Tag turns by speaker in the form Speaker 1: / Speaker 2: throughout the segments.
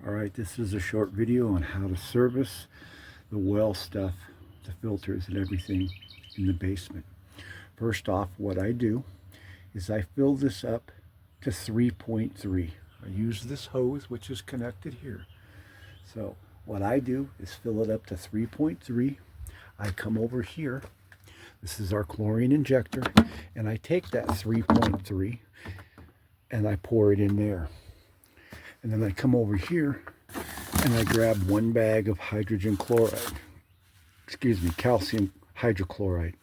Speaker 1: Alright, this is a short video on how to service the well stuff, the filters and everything in the basement. First off, what I do is I fill this up to 3.3. I use this hose which is connected here. So what I do is fill it up to 3.3. I come over here. This is our chlorine injector, and I take that 3.3 and I pour it in there. And then I come over here and I grab one bag of calcium hydrochloride.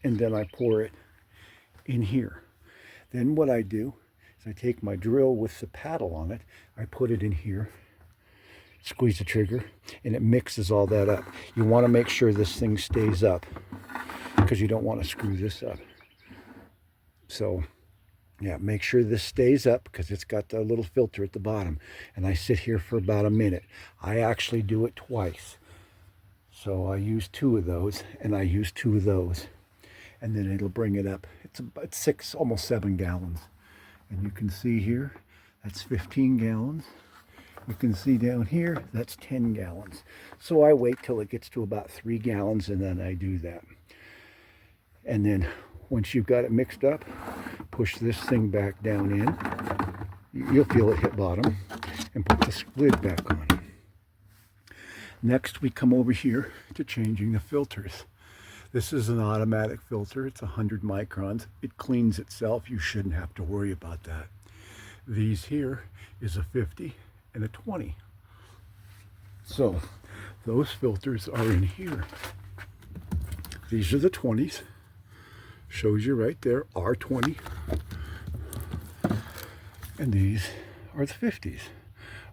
Speaker 1: And then I pour it in here. Then what I do is I take my drill with the paddle on it, I put it in here, squeeze the trigger, and it mixes all that up. You want to make sure this thing stays up because you don't want to screw this up. So yeah, make sure this stays up because it's got the little filter at the bottom. And I sit here for about a minute. I actually do it twice. So I use 2 of those and I use 2 of those. And then it'll bring it up. It's about 6, almost 7 gallons. And you can see here, that's 15 gallons. You can see down here, that's 10 gallons. So I wait till it gets to about 3 gallons and then I do that. And then once you've got it mixed up, push this thing back down in. You'll feel it hit bottom, and put the lid back on. Next, we come over here to changing the filters. This is an automatic filter. It's 100 microns. It cleans itself. You shouldn't have to worry about that. These here is a 50 and a 20. So those filters are in here. These are the 20s. Shows you right there, R20. And these are the 50s,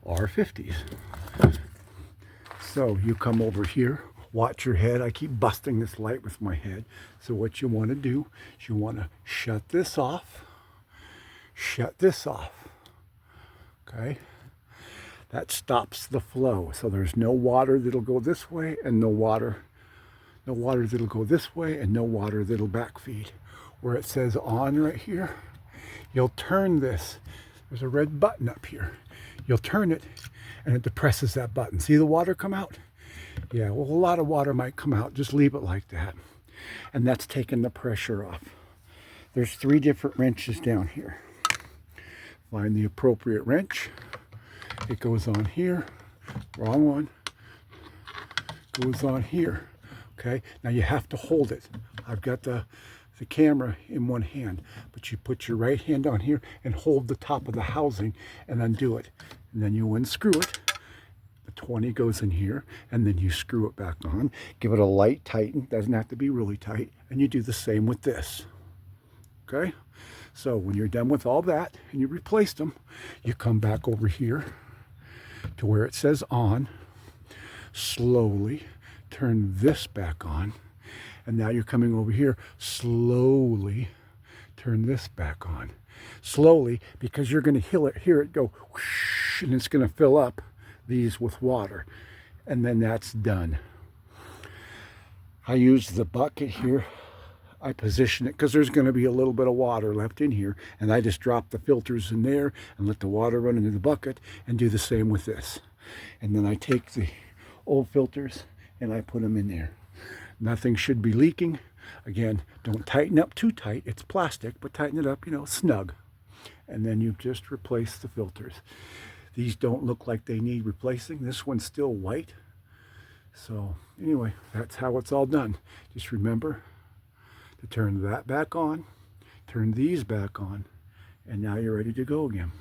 Speaker 1: R50s. So you come over here, watch your head. I keep busting this light with my head. So what you want to do is you want to shut this off. Shut this off. Okay? That stops the flow. So there's no water that'll go this way and no water that'll go this way and no water that'll backfeed. Where it says on right here, you'll turn this. There's a red button up here. You'll turn it and it depresses that button. See the water come out? Yeah, well, a lot of water might come out. Just leave it like that. And that's taking the pressure off. There's 3 different wrenches down here. Find the appropriate wrench. It goes on here. Wrong one. Goes on here. Okay, now you have to hold it. I've got the camera in one hand, but you put your right hand on here and hold the top of the housing and undo it. And then you unscrew it. The 20 goes in here, and then you screw it back on. Give it a light tighten. Doesn't have to be really tight. And you do the same with this. Okay, so when you're done with all that and you replaced them, you come back over here to where it says on. Slowly turn this back on, and now you're coming over here. Slowly turn this back on. Slowly, because you're going to hear it go whoosh, and it's going to fill up these with water, and then that's done. I use the bucket here. I position it because there's going to be a little bit of water left in here, and I just drop the filters in there and let the water run into the bucket and do the same with this. And then I take the old filters and I put them in there. Nothing should be leaking. Again, don't tighten up too tight. It's plastic, but tighten it up, snug. And then you just replace the filters. These don't look like they need replacing. This one's still white. So anyway, that's how it's all done. Just remember to turn that back on, turn these back on, and now you're ready to go again.